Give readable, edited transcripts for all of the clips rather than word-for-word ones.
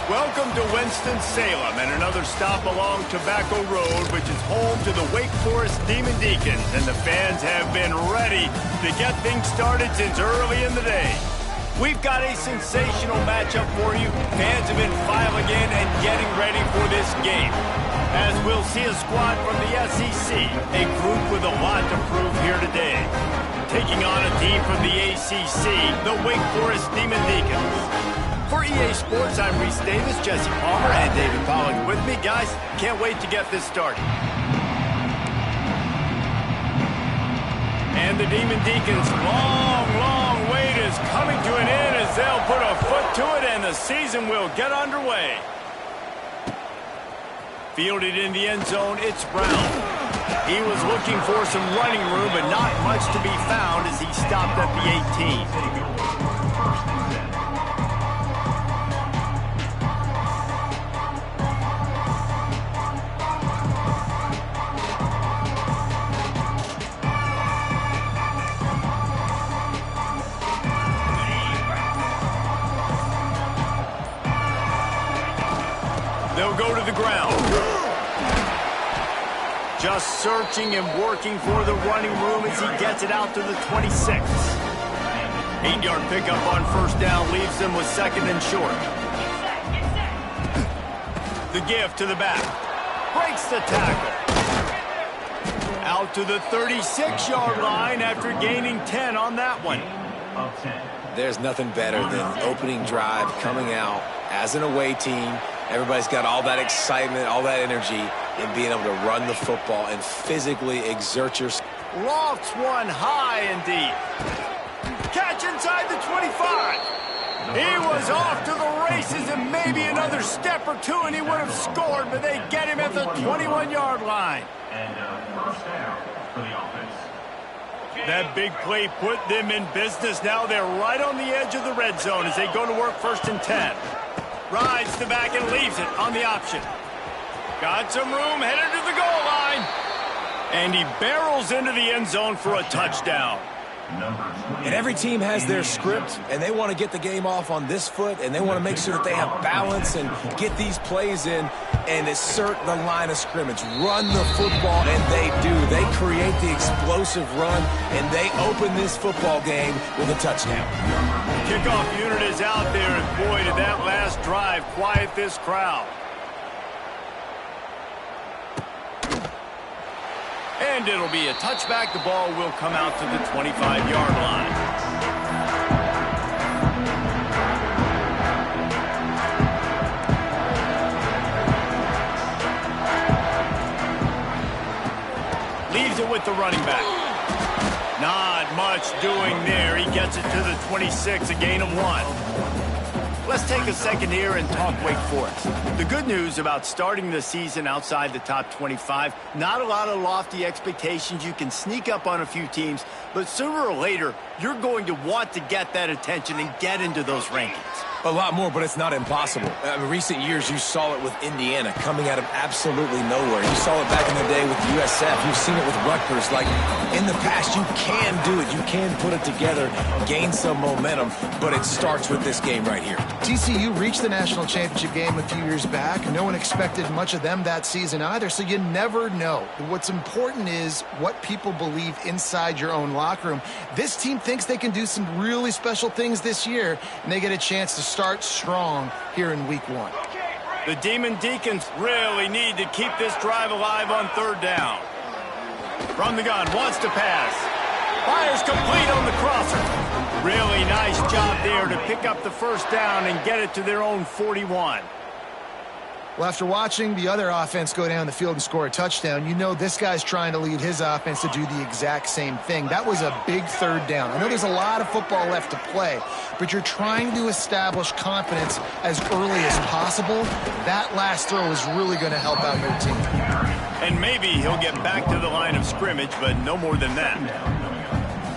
Welcome to Winston-Salem and another stop along Tobacco Road, which is home to the Wake Forest Demon Deacons, and the fans have been ready to get things started since early in the day. We've got a sensational matchup for you. Fans have been filing in and getting ready for this game, as we'll see a squad from the SEC, a group with a lot to prove here today, taking on a team from the ACC, the Wake Forest Demon Deacons. For EA Sports, I'm Reese Davis, Jesse Palmer, and David Pollock with me. Guys, can't wait to get this started. And the Demon Deacons' long wait is coming to an end as they'll put a foot to it and the season will get underway. Fielded in the end zone, it's Brown. He was looking for some running room, but not much to be found as he stopped at the 18. They'll go to the ground. Just searching and working for the running room as he gets it out to the 26. 8-yard pickup on first down leaves them with second and short. The give to the back. Breaks the tackle. Out to the 36-yard line after gaining 10 on that one. There's nothing better than opening drive, coming out as an away team. Everybody's got all that excitement, all that energy, and being able to run the football and physically exert yourself. Lofts one high and deep. Catch inside the 25. He was off to the races and maybe another step or two and he would have scored, but they get him at the 21-yard line. And first down for the offense. That big play put them in business. Now they're right on the edge of the red zone as they go to work first and 10. Rides the back and leaves it on the option. Got some room, headed to the goal line. And he barrels into the end zone for a touchdown. And every team has their script, and they want to get the game off on this foot, and they want to make sure that they have balance and get these plays in and assert the line of scrimmage. Run the football, and they do. They create the explosive run, and they open this football game with a touchdown. Kickoff unit is out there, and boy, did that last drive quiet this crowd. And it'll be a touchback. The ball will come out to the 25-yard line. Leaves it with the running back. Not much doing there. He gets it to the 26, a gain of 1. Let's take a second here and talk Wake Forest. The good news about starting the season outside the top 25, not a lot of lofty expectations. You can sneak up on a few teams, but sooner or later, you're going to want to get that attention and get into those rankings. A lot more, but it's not impossible. In recent years, you saw it with Indiana coming out of absolutely nowhere. You saw it back in the day with USF. You've seen it with Rutgers. Like, in the past, you can do it. You can put it together, gain some momentum, but it starts with this game right here. TCU reached the national championship game a few years back. No one expected much of them that season either, so you never know. What's important is what people believe inside your own locker room. This team thinks they can do some really special things this year, and they get a chance to start strong here in week 1. The Demon Deacons really need to keep this drive alive on third down. From the gun, wants to pass. Fires complete on the crosser. Really nice job there to pick up the first down and get it to their own 41. Well, after watching the other offense go down the field and score a touchdown, you know this guy's trying to lead his offense to do the exact same thing. That was a big third down. I know there's a lot of football left to play, but you're trying to establish confidence as early as possible. That last throw is really going to help out your team. And maybe he'll get back to the line of scrimmage, but no more than that.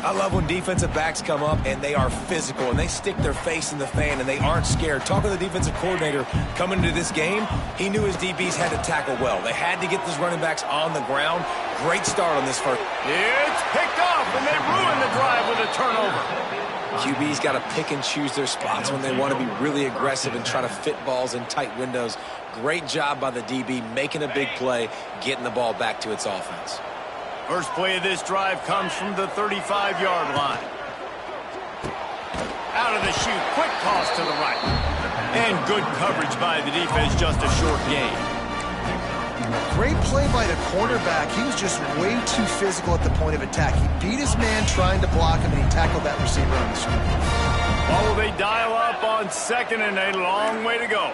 I love when defensive backs come up and they are physical and they stick their face in the fan and they aren't scared. Talking to the defensive coordinator coming into this game, he knew his DBs had to tackle well. They had to get those running backs on the ground. Great start on this first. It's picked off and they ruin the drive with a turnover. QB's got to pick and choose their spots when they want to be really aggressive and try to fit balls in tight windows. Great job by the DB making a big play, getting the ball back to its offense. First play of this drive comes from the 35-yard line. Out of the chute, quick toss to the right. And good coverage by the defense, just a short gain. Great play by the cornerback. He was just way too physical at the point of attack. He beat his man trying to block him, and he tackled that receiver on the screen. Well, they dial up on second and a long way to go.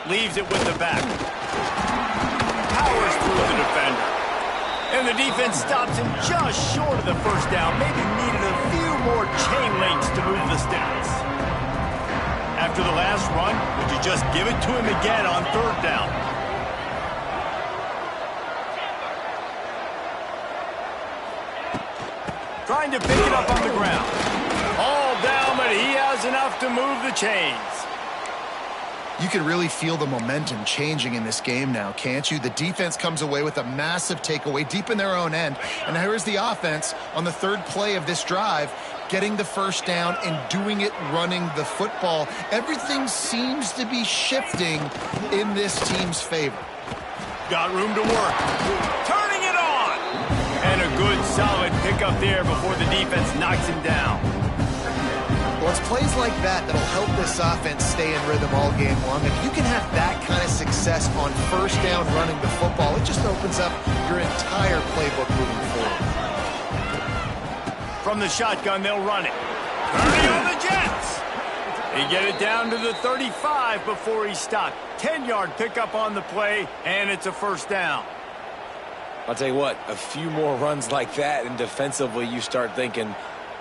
Leaves it with the back. Powers through the defender. And the defense stops him just short of the first down. Maybe needed a few more chain links to move the sticks. After the last run, would you just give it to him again on third down? Trying to pick it up on the ground. All down, but he has enough to move the chains. You can really feel the momentum changing in this game now, can't you? The defense comes away with a massive takeaway deep in their own end. And here's the offense on the third play of this drive, getting the first down and doing it running the football. Everything seems to be shifting in this team's favor. Got room to work. Turning it on. And a good solid pickup there before the defense knocks him down. Well, it's plays like that that'll help this offense stay in rhythm all game long. If you can have that kind of success on first down running the football, it just opens up your entire playbook moving forward. From the shotgun, they'll run it. Turning on the Jets. They get it down to the 35 before he stopped. 10-yard pickup on the play, and it's a first down. I'll tell you what, a few more runs like that, and defensively you start thinking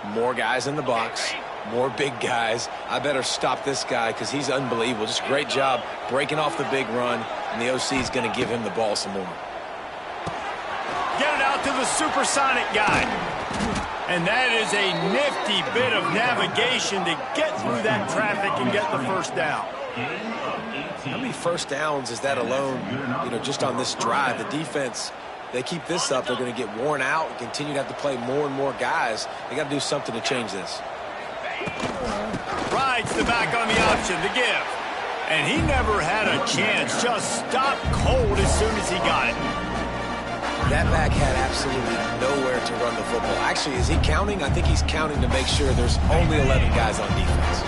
more guys in the box, more big guys. I better stop this guy because he's unbelievable. Just a great job breaking off the big run, and the OC is going to give him the ball some more. Get it out to the supersonic guy. And that is a nifty bit of navigation to get through that traffic and get the first down. How many first downs is that alone, just on this drive? The defense, they keep this up, they're going to get worn out and continue to have to play more and more guys. They got to do something to change this. Rides the back on the option to give. And he never had a chance. Just stopped cold as soon as he got it. That back had absolutely nowhere to run the football. Actually, is he counting? I think he's counting to make sure there's only 11 guys on defense.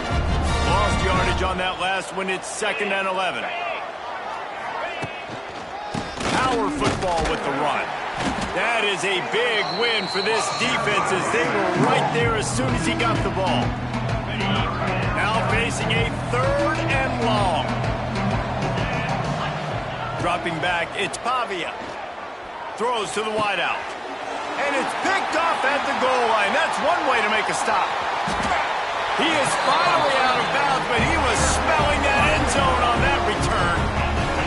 Lost yardage on that last one. It's 2nd and 11. Power football with the run. That is a big win for this defense as they were right there as soon as he got the ball. Now facing a 3rd and long. Dropping back, it's Pavia. Throws to the wideout. And it's picked off at the goal line. That's one way to make a stop. He is finally out of bounds, but he was smelling that end zone on that return.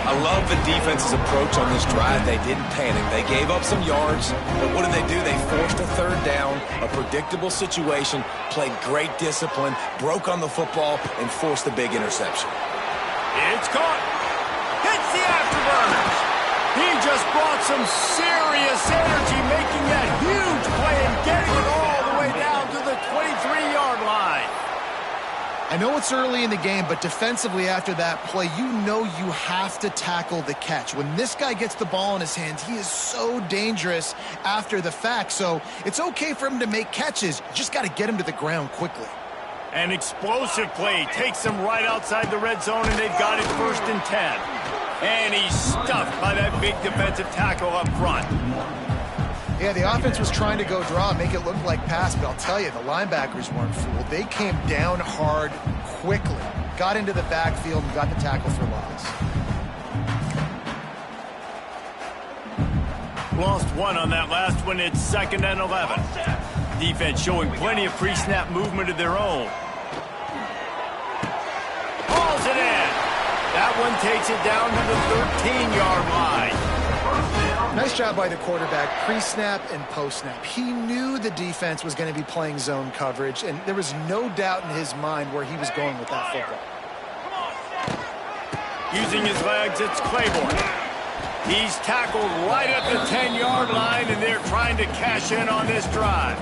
I love the defense's approach on this drive. They didn't panic. They gave up some yards, but what did they do? They forced a 3rd down, a predictable situation, played great discipline, broke on the football, and forced a big interception. It's caught. Hits the afterburners. He just brought some serious energy, making that huge play and getting it all the way down to the 23-yard line. I know it's early in the game, but defensively after that play, you know you have to tackle the catch. When this guy gets the ball in his hands, he is so dangerous after the fact. So it's okay for him to make catches. You just got to get him to the ground quickly. An explosive play takes him right outside the red zone, and they've got it 1st and 10. And he's stuffed by that big defensive tackle up front. Yeah, the offense was trying to go draw, make it look like pass, but I'll tell you, the linebackers weren't fooled. They came down hard quickly, got into the backfield, and got the tackle for loss. Lost one on that last one. It's 2nd and 11. Defense showing plenty of pre-snap movement of their own. Hauls it in. That one takes it down to the 13-yard line. Nice job by the quarterback, pre-snap and post-snap. He knew the defense was going to be playing zone coverage, and there was no doubt in his mind where he was going with that football. Using his legs, it's Claiborne. He's tackled right at the 10-yard line, and they're trying to cash in on this drive.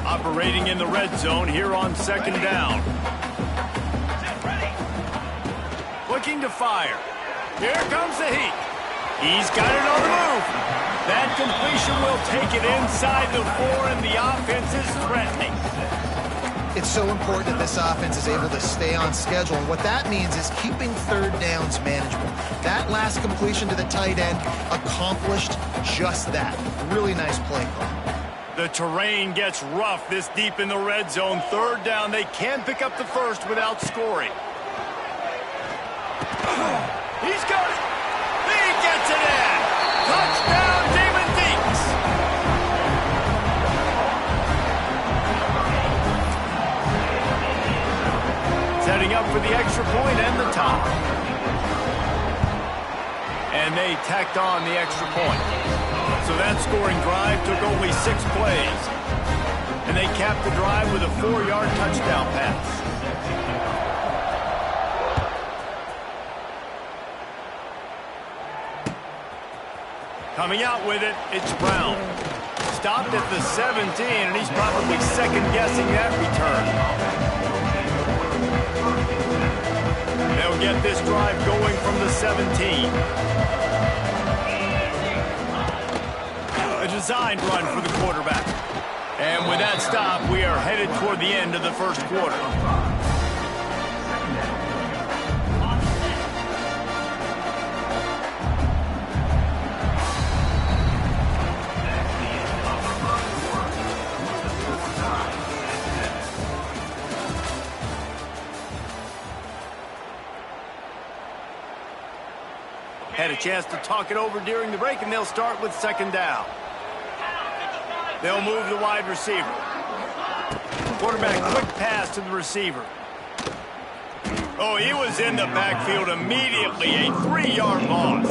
Operating in the red zone here on second down. Looking to fire. Here comes the heat. He's got it on the move. That completion will take it inside the 4, and the offense is threatening. It's so important that this offense is able to stay on schedule. And what that means is keeping third downs manageable. That last completion to the tight end accomplished just that. Really nice play call. The terrain gets rough this deep in the red zone. Third down, they can pick up the first without scoring. He's got it. He gets it in. Touchdown, Demon Deeks. Setting up for the extra point and the top. And they tacked on the extra point. So that scoring drive took only 6 plays. And they capped the drive with a 4-yard touchdown pass. Coming out with it, it's Brown. Stopped at the 17, and he's probably second-guessing that return. They'll get this drive going from the 17. A designed run for the quarterback. And with that stop, we are headed toward the end of the first quarter. Had a chance to talk it over during the break, and they'll start with second down. They'll move the wide receiver. Quarterback, quick pass to the receiver. Oh, he was in the backfield immediately. A 3-yard loss.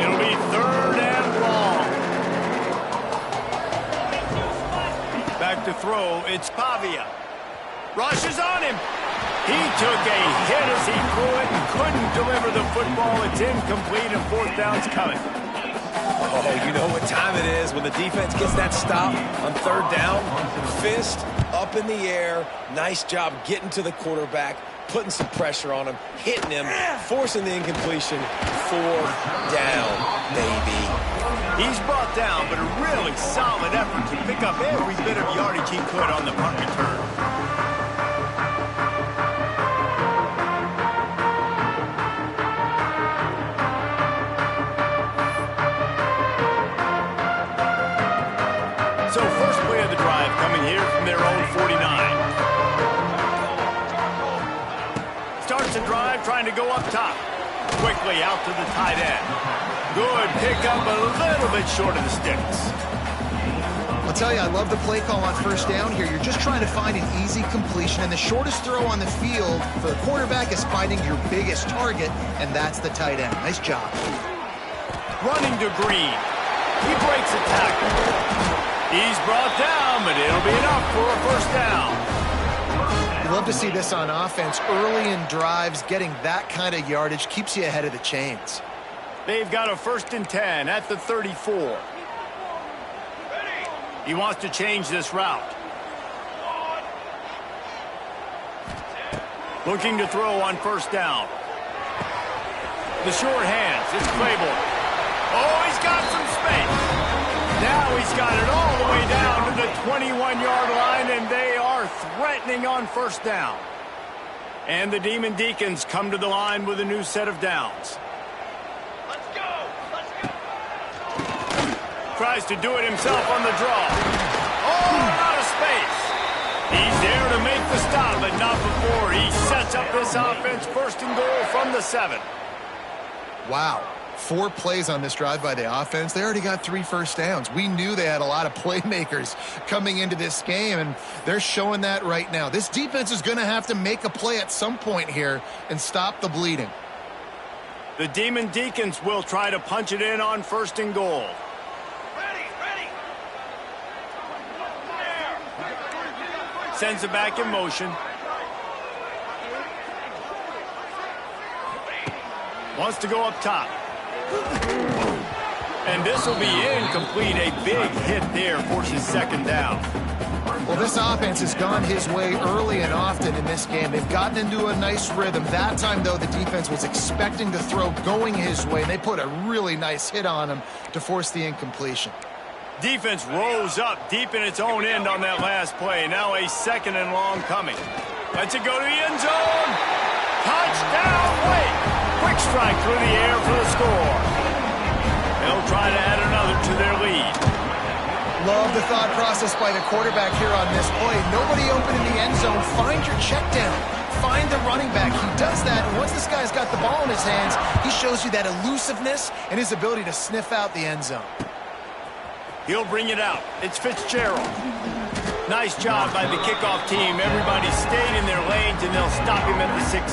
It'll be third and long. Back to throw, it's Pavia. Rushes on him. He took a hit as he threw it and couldn't deliver the football. It's incomplete and fourth down's coming. Oh, you know what time it is when the defense gets that stop on third down. Fist up in the air. Nice job getting to the quarterback, putting some pressure on him, hitting him, forcing the incompletion. Fourth down, baby. He's brought down, but a really solid effort to pick up every bit of yardage he could on the punt return. So first play of the drive coming here from their own 49. Starts the drive trying to go up top. Quickly out to the tight end. Good pickup, a little bit short of the sticks. I'll tell you, I love the play call on first down here. You're just trying to find an easy completion, and the shortest throw on the field for the quarterback is finding your biggest target, and that's the tight end. Nice job. Running to Green. He breaks a tackle. He's brought down, but it'll be enough for a first down. You love to see this on offense. Early in drives, getting that kind of yardage keeps you ahead of the chains. They've got a 1st and 10 at the 34. He wants to change this route. Looking to throw on first down. The short hands, it's Claiborne. Oh, he's got some space. Now he's got it all the way down to the 21-yard line, and they are threatening on first down. And the Demon Deacons come to the line with a new set of downs. Let's go! Let's go! Tries to do it himself on the draw. Oh, out of space. He's there to make the stop, but not before. He sets up this offense 1st and goal from the 7. Wow. 4 plays on this drive by the offense. They already got 3 first downs. We knew they had a lot of playmakers coming into this game, and they're showing that right now. This defense is going to have to make a play at some point here and stop the bleeding. The Demon Deacons will try to punch it in on 1st and goal. Sends it back in motion. Wants to go up top. And this will be incomplete. A big hit there, forces second down. Well, this offense has gone his way early and often in this game. They've gotten into a nice rhythm. That time, though, the defense was expecting the throw going his way. They put a really nice hit on him to force the incompletion. Defense rose up deep in its own end on that last play. Now a second and long coming. Lets it go to the end zone. Touchdown, Wake. Quick strike through the air for the score. They'll try to add another to their lead. Love the thought process by the quarterback here on this play. Nobody open in the end zone. Find your check down. Find the running back. He does that, and once this guy's got the ball in his hands, he shows you that elusiveness and his ability to sniff out the end zone. He'll bring it out. It's Fitzgerald. Nice job by the kickoff team. Everybody stayed in their lanes, and they'll stop him at the 16.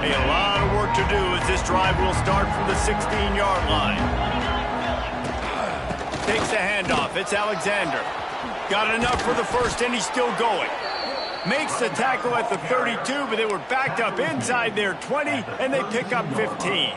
A lot of work to do as this drive will start from the 16-yard line. Takes the handoff. It's Alexander. Got enough for the first, and he's still going. Makes the tackle at the 32, but they were backed up inside their 20, and they pick up 15.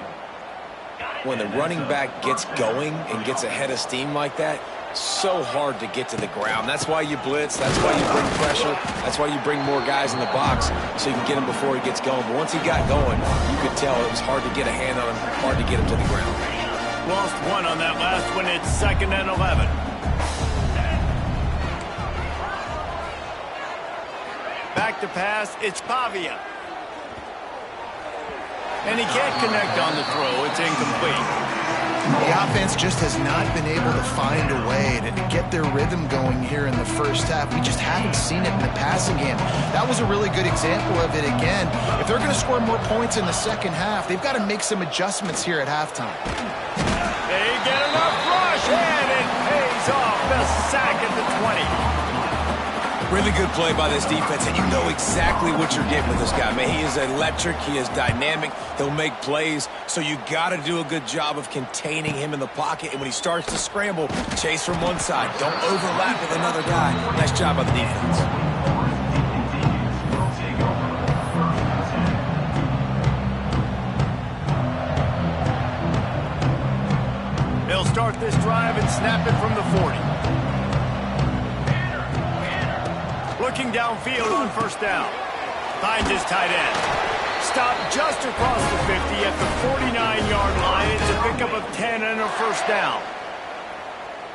When the running back gets going and gets ahead of steam like that, so hard to get to the ground. That's why you blitz. That's why you bring pressure. That's why you bring more guys in the box so you can get him before he gets going. But once he got going, you could tell it was hard to get a hand on him, hard to get him to the ground. Lost one on that last one. It's 2nd and 11. Back to pass. It's Pavia. And he can't connect on the throw. It's incomplete. The offense just has not been able to find a way to get their rhythm going here in the first half. We just haven't seen it in the passing game. That was a really good example of it again. If they're going to score more points in the second half, they've got to make some adjustments here at halftime. They get enough rush, and it pays off. The sack at the 20. Really good play by this defense, and you know exactly what you're getting with this guy. Man, he is electric. He is dynamic. He'll make plays, so you got to do a good job of containing him in the pocket. And when he starts to scramble, chase from one side. Don't overlap with another guy. Nice job by the defense. They'll start this drive and snap it from the 40. Looking downfield on first down. Finds his tight end. Stopped just across the 50 at the 49-yard line. It's a pickup of 10 and a first down.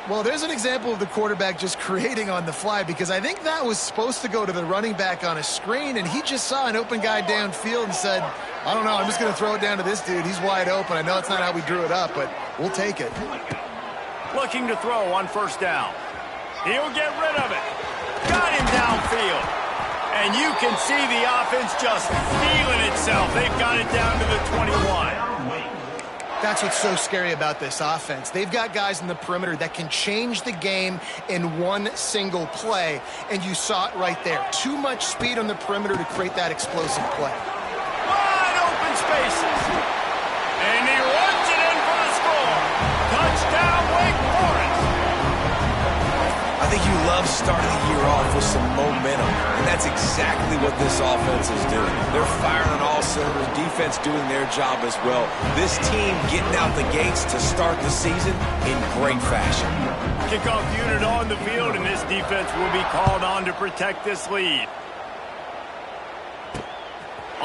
Well, there's an example of the quarterback just creating on the fly, because I think that was supposed to go to the running back on a screen, and he just saw an open guy downfield and said, I don't know, I'm just going to throw it down to this dude. He's wide open. I know it's not how we drew it up, but we'll take it. Looking to throw on first down. He'll get rid of it. Got him downfield. And you can see the offense just feeling itself. They've got it down to the 21. That's what's so scary about this offense. They've got guys in the perimeter that can change the game in one single play, and you saw it right there. Too much speed on the perimeter to create that explosive play. Wide open spaces. And he runs it in for the score. Touchdown, Wake Forest. I think you love starting the year off with some momentum, and that's exactly what this offense is doing. They're firing on all cylinders, defense doing their job as well. This team getting out the gates to start the season in great fashion. Kickoff unit on the field, and this defense will be called on to protect this lead.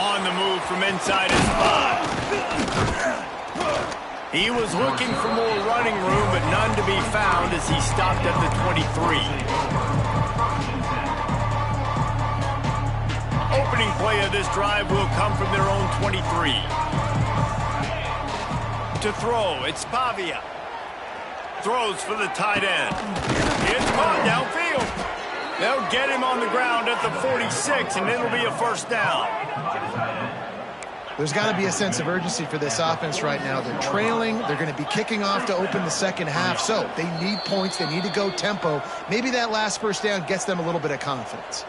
On the move from inside his 5. He was looking for more running room, but none to be found as he stopped at the 23. Opening play of this drive will come from their own 23. To throw, it's Pavia. Throws for the tight end. It's caught downfield. They'll get him on the ground at the 46, and it'll be a first down. There's got to be a sense of urgency for this offense right now. They're trailing. They're going to be kicking off to open the second half. So they need points. They need to go tempo. Maybe that last first down gets them a little bit of confidence.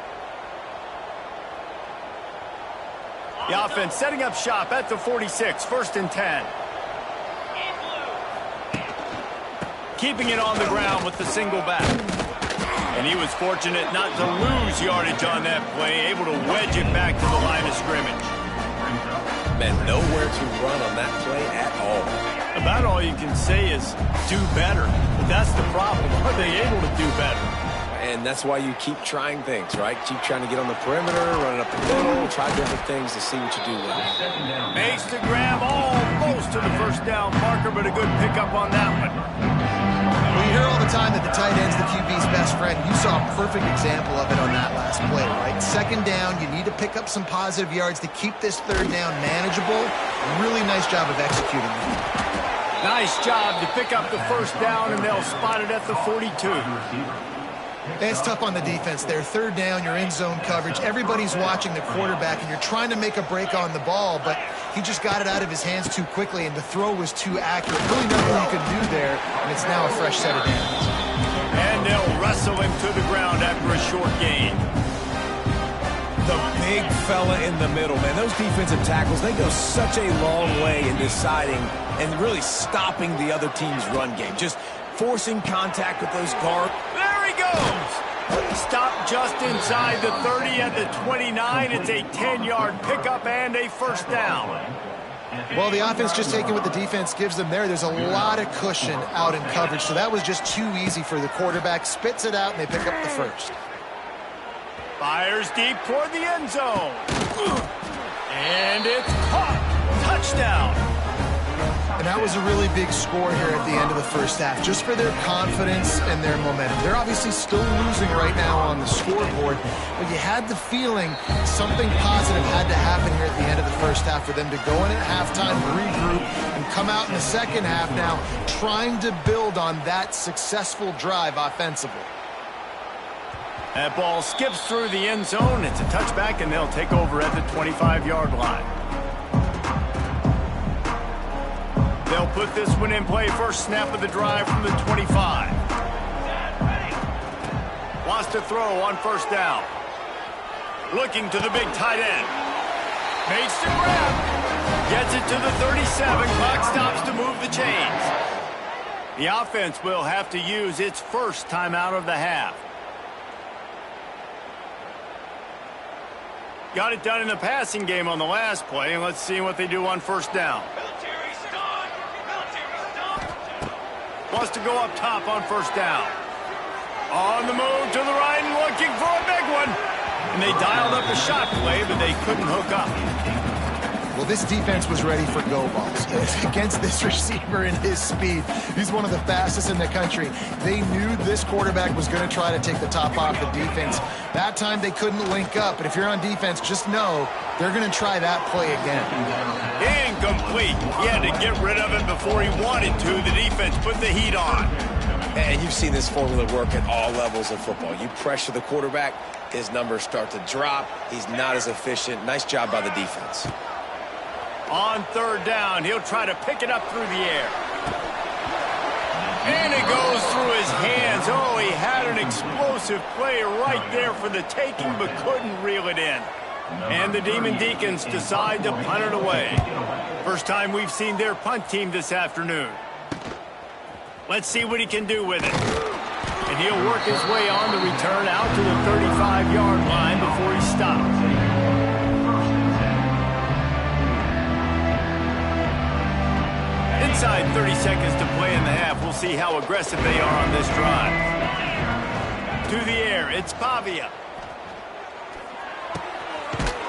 The offense setting up shop at the 46, 1st and 10. Keeping it on the ground with the single back. And he was fortunate not to lose yardage on that play, able to wedge it back to the line of scrimmage. Man, nowhere to run on that play at all. About all you can say is do better. But that's the problem. Are they able to do better? And that's why you keep trying things, right? Keep trying to get on the perimeter, running up the middle, try different things to see what you do with it. Makes the grab almost to the first down marker, but a good pickup on that one. We hear all the time that the tight end's the QB's best friend. You saw a perfect example of it on that last play, right? Second down, you need to pick up some positive yards to keep this third down manageable. Really nice job of executing that. Nice job to pick up the first down, and they'll spot it at the 42. It's tough on the defense there. Third down, you're in zone coverage. Everybody's watching the quarterback, and you're trying to make a break on the ball, but he just got it out of his hands too quickly, and the throw was too accurate. Really nothing you could do there, and it's now a fresh set of downs. And they'll wrestle him to the ground after a short gain. The big fella in the middle, man. Those defensive tackles, they go such a long way in deciding and really stopping the other team's run game. Just forcing contact with those guards. There he goes! Stop just inside the 30 at the 29. It's a 10-yard pickup and a first down. Well, the offense just taking what the defense gives them there. There's a lot of cushion out in coverage, so that was just too easy for the quarterback. Spits it out, and they pick up the first. Fires deep toward the end zone. And it's caught. Touchdown. And that was a really big score here at the end of the first half, just for their confidence and their momentum. They're obviously still losing right now on the scoreboard, but you had the feeling something positive had to happen here at the end of the first half for them to go in at halftime, regroup, and come out in the second half now trying to build on that successful drive offensively. That ball skips through the end zone. It's a touchback, and they'll take over at the 25-yard line. They'll put this one in play. First snap of the drive from the 25. Wants to throw on first down. Looking to the big tight end. Makes the grab. Gets it to the 37. Clock stops to move the chains. The offense will have to use its first timeout of the half. Got it done in the passing game on the last play, and let's see what they do on first down. Wants to go up top on first down. On the move to the right and looking for a big one. And they dialed up a shot play, but they couldn't hook up. Well, this defense was ready for go balls against this receiver and his speed. He's one of the fastest in the country. They knew this quarterback was going to try to take the top off the defense. That time they couldn't link up, but if you're on defense, just know they're going to try that play again. Incomplete. He had to get rid of it before he wanted to. The defense put the heat on. And you've seen this formula work at all levels of football. You pressure the quarterback, his numbers start to drop. He's not as efficient. Nice job by the defense. On third down, he'll try to pick it up through the air. And it goes through his hands. Oh, he had an explosive play right there for the taking, but couldn't reel it in. And the Demon Deacons decide to punt it away. First time we've seen their punt team this afternoon. Let's see what he can do with it. And he'll work his way on the return out to the 35-yard line before he stops. Inside 30 seconds to play in the half. We'll see how aggressive they are on this drive. To the air, it's Pavia.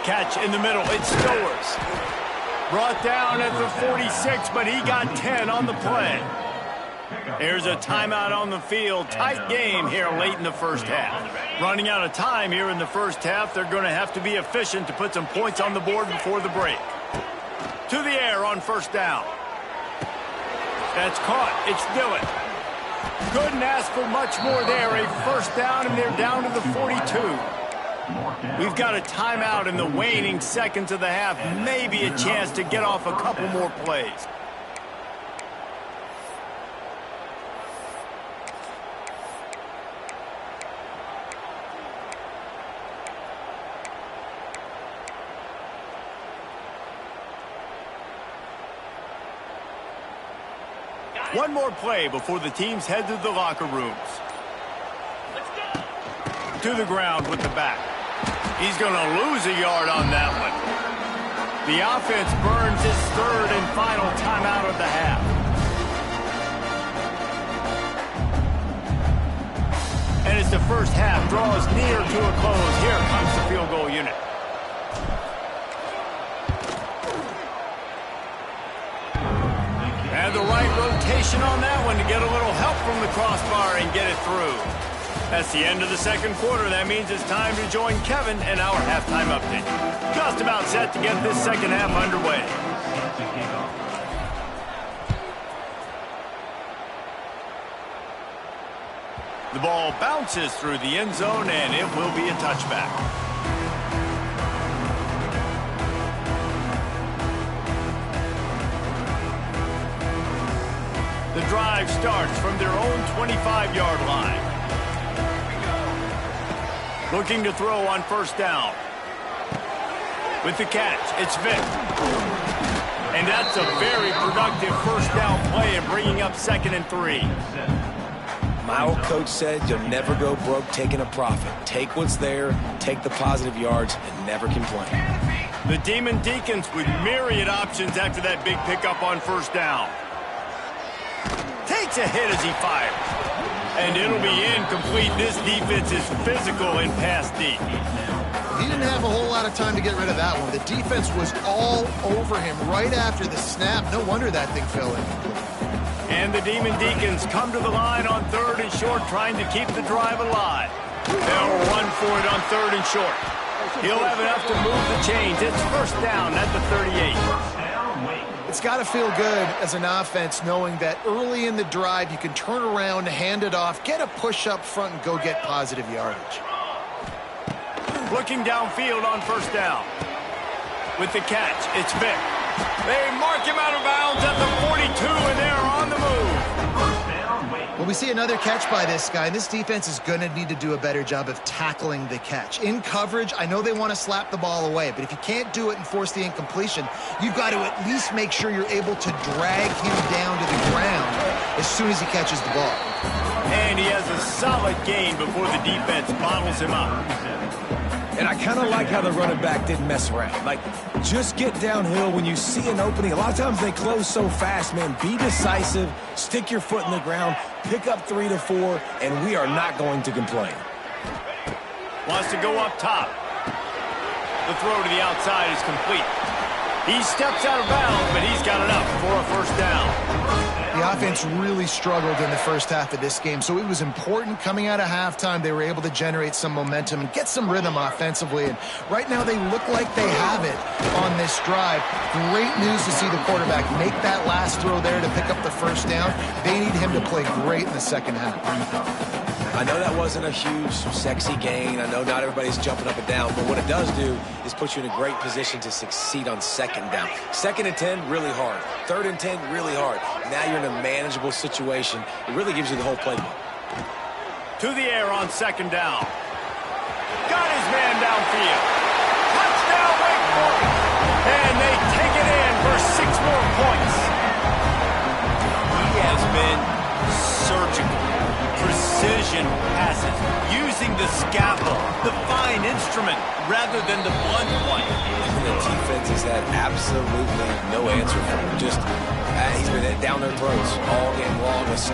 Catch in the middle, it's Stowers. Brought down at the 46, but he got 10 on the play. There's a timeout on the field. Tight game here late in the first half. Running out of time here in the first half. They're going to have to be efficient to put some points on the board before the break. To the air on first down. That's caught. It's Dillon. Couldn't ask for much more there. A first down, and they're down to the 42. We've got a timeout in the waning seconds of the half. Maybe a chance to get off a couple more plays. One more play before the teams head to the locker rooms. to the ground with the back. He's going to lose a yard on that one. The offense burns his third and final timeout of the half. And as the first half draws near to a close, here comes the field goal unit. And the right rotation on that one to get a little help from the crossbar and get it through. That's the end of the second quarter. That means it's time to join Kevin and our halftime update. Just about set to get this second half underway. The ball bounces through the end zone, and it will be a touchback. The drive starts from their own 25-yard line. Looking to throw on first down. With the catch, it's Vick. And that's a very productive first down play and bringing up 2nd and 3. My old coach said you'll never go broke taking a profit. Take what's there, take the positive yards, and never complain. The Demon Deacons with myriad options after that big pickup on first down. Takes a hit as he fires. And it'll be incomplete. This defense is physical and pass deep. He didn't have a whole lot of time to get rid of that one. The defense was all over him right after the snap. No wonder that thing fell in. And the Demon Deacons come to the line on 3rd and short, trying to keep the drive alive. They'll run for it on 3rd and short. He'll have enough to move the chains. It's first down at the 38. It's got to feel good as an offense knowing that early in the drive you can turn around, hand it off, get a push up front, and go get positive yardage. Looking downfield on first down. With the catch, it's Vick. They mark him out of bounds at the 42, and they're on the move. Well, we see another catch by this guy. This defense is going to need to do a better job of tackling the catch. In coverage, I know they want to slap the ball away, but if you can't do it and force the incompletion, you've got to at least make sure you're able to drag him down to the ground as soon as he catches the ball. And he has a solid gain before the defense bottles him up. And I kind of like how the running back didn't mess around. Like, just get downhill when you see an opening. A lot of times they close so fast, man. Be decisive, stick your foot in the ground, pick up 3 to 4, and we are not going to complain. Wants to go up top. The throw to the outside is complete. He steps out of bounds, but he's got enough for a first down. The offense really struggled in the first half of this game, so it was important coming out of halftime. They were able to generate some momentum and get some rhythm offensively, and right now they look like they have it on this drive. Great news to see the quarterback make that last throw there to pick up the first down. They need him to play great in the second half. I know that wasn't a huge, sexy gain. I know not everybody's jumping up and down, but what it does do is put you in a great position to succeed on second down. 2nd and 10, really hard. 3rd and 10, really hard. Now you're in a manageable situation. It really gives you the whole playbook. To the air on 2nd down. Got his man downfield. Touchdown, Wake Forest. And they take it in for 6 more points. He has been surgical. Precision passes, using the scalpel, the fine instrument, rather than the blunt one. The defense has had absolutely no answer for him. Just, he's been down their throats all game long.